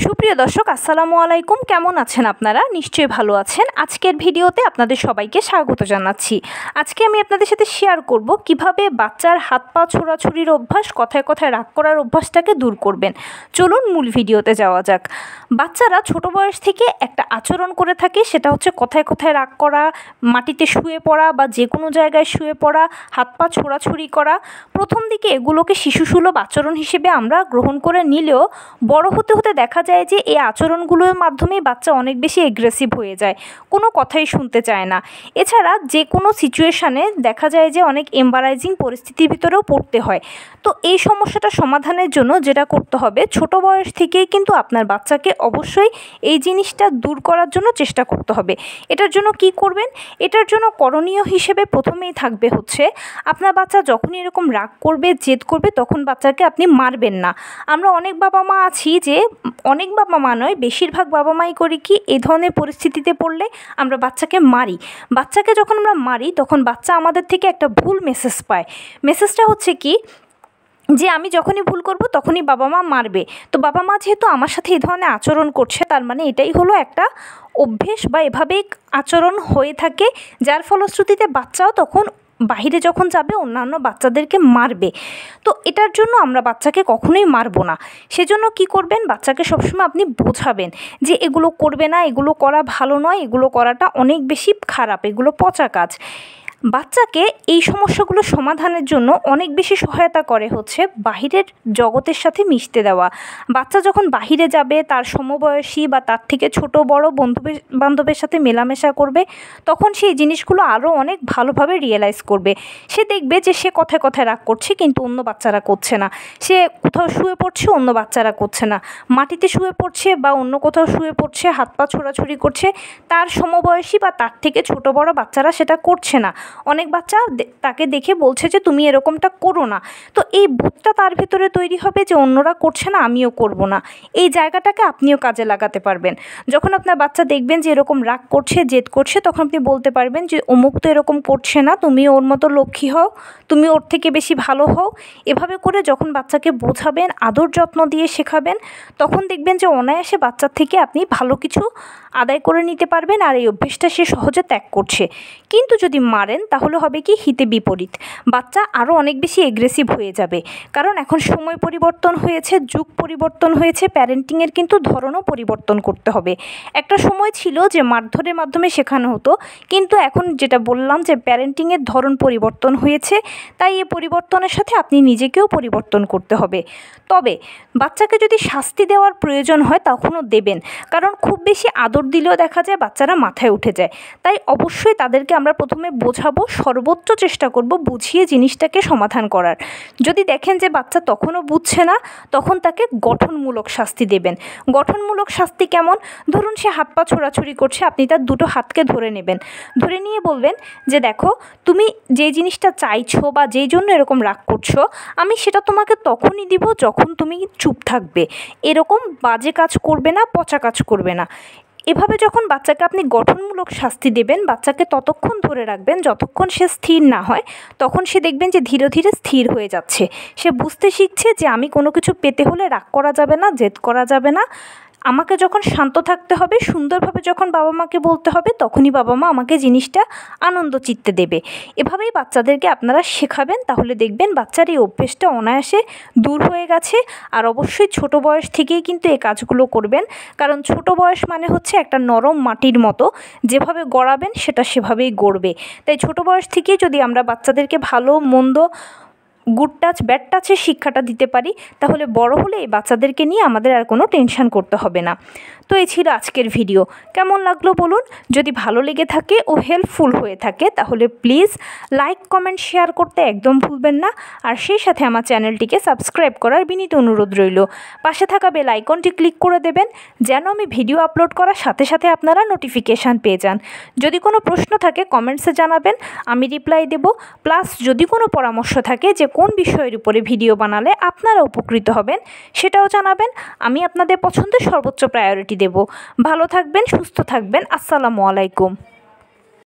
সুপ্রিয় দর্শক আসসালামু আলাইকুম। কেমন আছেন আপনারা? নিশ্চয়ই ভালো আছেন। আজকের ভিডিওতে আপনাদের সবাইকে স্বাগত জানাচ্ছি। আজকে আমি আপনাদের সাথে শেয়ার করব কিভাবে বাচ্চার হাত পা ছোড়াছুড়ির অভ্যাস, কথায় কথায় রাগ করার অভ্যাসটাকে দূর করবেন। চলুন মূল ভিডিওতে যাওয়া যাক। বাচ্চারা ছোট বয়স থেকে একটা আচরণ করে থাকে, সেটা হচ্ছে কথায় কথায় রাগ করা, মাটিতে শুয়ে পড়া বা যে কোনো জায়গায় শুয়ে পড়া, হাত পা ছোড়াছুড়ি করা। প্রথম দিকে এগুলোকে শিশুসুলভ আচরণ হিসেবে আমরা গ্রহণ করে নিলেও বড় হতে হতে দেখা যায় যে এই আচরণগুলোর মাধ্যমেই বাচ্চা অনেক বেশি এগ্রেসিভ হয়ে যায়, কোনো কথাই শুনতে চায় না। এছাড়া যে কোনো সিচুয়েশানে দেখা যায় যে অনেক এম্বারাইজিং পরিস্থিতির ভিতরেও পড়তে হয়। তো এই সমস্যাটা সমাধানের জন্য যেটা করতে হবে, ছোট বয়স থেকেই কিন্তু আপনার বাচ্চাকে অবশ্যই এই জিনিসটা দূর করার জন্য চেষ্টা করতে হবে। এটার জন্য কি করবেন? এটার জন্য করণীয় হিসেবে প্রথমেই থাকবে হচ্ছে, আপনার বাচ্চা যখনই এরকম রাগ করবে, জেদ করবে, তখন বাচ্চাকে আপনি মারবেন না। আমরা অনেক বাবা মা আছি যে, অনেক বাবা মা নয়, বেশিরভাগ বাবা মাই করি কি, এই ধরনের পরিস্থিতিতে পড়লে আমরা বাচ্চাকে মারি। বাচ্চাকে যখন আমরা মারি তখন বাচ্চা আমাদের থেকে একটা ভুল মেসেজ পায়। মেসেজটা হচ্ছে কি, যে আমি যখনই ভুল করব তখনই বাবা মা মারবে। তো বাবা মা যেহেতু আমার সাথে এই ধরনের আচরণ করছে, তার মানে এটাই হলো একটা অভ্যেস বা এভাবেই আচরণ হয়ে থাকে, যার ফলশ্রুতিতে বাচ্চাও তখন বাহিরে যখন যাবে অন্যান্য বাচ্চাদেরকে মারবে। তো এটার জন্য আমরা বাচ্চাকে কখনোই মারবো না। সেজন্য কি করবেন, বাচ্চাকে সবসময় আপনি বোঝাবেন যে এগুলো করবে না, এগুলো করা ভালো নয়, এগুলো করাটা অনেক বেশি খারাপ, এগুলো পচা কাজ। বাচ্চাকে এই সমস্যাগুলো সমাধানের জন্য অনেক বেশি সহায়তা করে হচ্ছে বাহিরের জগতের সাথে মিশতে দেওয়া। বাচ্চা যখন বাহিরে যাবে, তার সমবয়সী বা তার থেকে ছোট বড় বান্ধবের সাথে মেলামেশা করবে, তখন সেই জিনিসগুলো আরও অনেক ভালোভাবে রিয়েলাইজ করবে। সে দেখবে যে সে কথায় কথায় রাগ করছে কিন্তু অন্য বাচ্চারা করছে না, সে কোথাও শুয়ে পড়ছে অন্য বাচ্চারা করছে না, মাটিতে শুয়ে পড়ছে বা অন্য কোথাও শুয়ে পড়ছে, হাত পা ছোড়াছুড়ি করছে, তার সমবয়সী বা তার থেকে ছোট বড় বাচ্চারা সেটা করছে না। অনেক বাচ্চা তাকে দেখে বলছে যে তুমি এরকমটা করো না। তো এই বোধটা তার ভেতরে তৈরি হবে যে অন্যরা করছে না, আমিও করব না। এই জায়গাটাকে আপনিও কাজে লাগাতে পারবেন। যখন আপনার বাচ্চা দেখবেন যে এরকম রাগ করছে, জেদ করছে, তখন আপনি বলতে পারবেন যে অমুক তো এরকম করছে না, তুমি ওর মতো লক্ষ্মী হও, তুমি ওর থেকে বেশি ভালো হও। এভাবে করে যখন বাচ্চাকে বোঝাবেন, আদর যত্ন দিয়ে শেখাবেন, তখন দেখবেন যে অনায়াসে বাচ্চার থেকে আপনি ভালো কিছু আদায় করে নিতে পারবেন, আর এই অভ্যেসটা সে সহজে ত্যাগ করছে। কিন্তু যদি মারেন তাহলে হবে কি, হিতে বিপরীত। বাচ্চা আরও অনেক বেশি এগ্রেসিভ হয়ে যাবে, কারণ এখন সময় পরিবর্তন হয়েছে, যুগ পরিবর্তন হয়েছে, প্যারেন্টিংয়ের কিন্তু ধরনও পরিবর্তন করতে হবে। একটা সময় ছিল যে মারধরের মাধ্যমে শেখানো হতো, কিন্তু এখন যেটা বললাম যে প্যারেন্টিংয়ের ধরন পরিবর্তন হয়েছে, তাই এই পরিবর্তনের সাথে আপনি নিজেকেও পরিবর্তন করতে হবে। তবে বাচ্চাকে যদি শাস্তি দেওয়ার প্রয়োজন হয় তখনও দেবেন, কারণ খুব বেশি আদর দিলেও দেখা যায় বাচ্চারা মাথায় উঠে যায়। তাই অবশ্যই তাদেরকে আমরা প্রথমে বোঝাবো, সর্বোচ্চ চেষ্টা করব বুঝিয়ে জিনিসটাকে সমাধান করার। যদি দেখেন যে বাচ্চা তখনও বুঝছে না, তখন তাকে গঠনমূলক শাস্তি দেবেন। গঠনমূলক শাস্তি কেমন? ধরুন সে হাত পা ছোড়াছুড়ি করছে, আপনি তার দুটো হাতকে ধরে নেবেন, ধরে নিয়ে বলবেন যে দেখো, তুমি যে জিনিসটা চাইছো বা যেই জন্য এরকম রাগ করছো, আমি সেটা তোমাকে তখনই দিব যখন তুমি চুপ থাকবে। এরকম বাজে কাজ করবে না, পচা কাজ করবে না। এভাবে যখন বাচ্চাকে আপনি গঠনমূলক শাস্তি দেবেন, বাচ্চাকে ততক্ষণ ধরে রাখবেন যতক্ষণ সে স্থির না হয়। তখন সে দেখবেন যে ধীরে ধীরে স্থির হয়ে যাচ্ছে, সে বুঝতে শিখছে যে আমি কোনো কিছু পেতে হলে রাগ করা যাবে না, জেদ করা যাবে না। আমাকে যখন শান্ত থাকতে হবে, সুন্দরভাবে যখন বাবা মাকে বলতে হবে, তখনই বাবা মা আমাকে জিনিসটা আনন্দ চিত্তে দেবে। এভাবেই বাচ্চাদেরকে আপনারা শেখাবেন, তাহলে দেখবেন বাচ্চার এই অভ্যেসটা অনায়াসে দূর হয়ে গেছে। আর অবশ্যই ছোট বয়স থেকেই কিন্তু এই কাজগুলো করবেন, কারণ ছোট বয়স মানে হচ্ছে একটা নরম মাটির মতো, যেভাবে গড়াবেন সেটা সেভাবেই গড়বে। তাই ছোট বয়স থেকেই যদি আমরা বাচ্চাদেরকে ভালো মন্দ, গুড টাচ ব্যাড টাচের শিক্ষাটা দিতে পারি, তাহলে বড় হলে এই বাচ্চাদেরকে নিয়ে আমাদের আর কোনো টেনশন করতে হবে না। তো এই ছিল আজকের ভিডিও। কেমন লাগলো বলুন? যদি ভালো লেগে থাকে ও হেল্পফুল হয়ে থাকে তাহলে প্লিজ লাইক, কমেন্ট, শেয়ার করতে একদম ভুলবেন না। আর সেই সাথে আমার চ্যানেলটিকে সাবস্ক্রাইব করার বিনীত অনুরোধ রইল। পাশে থাকা বেল আইকনটি ক্লিক করে দেবেন, যেন আমি ভিডিও আপলোড করার সাথে সাথে আপনারা নোটিফিকেশান পেয়ে যান। যদি কোনো প্রশ্ন থাকে কমেন্টসে জানাবেন, আমি রিপ্লাই দেব। প্লাস যদি কোনো পরামর্শ থাকে যে কোন বিষয়ের উপরে ভিডিও বানালে আপনারা উপকৃত হবেন, সেটাও জানাবেন। আমি আপনাদের পছন্দের সর্বোচ্চ প্রায়োরিটি দেব। ভালো থাকবেন, সুস্থ থাকবেন। আসসালামু আলাইকুম।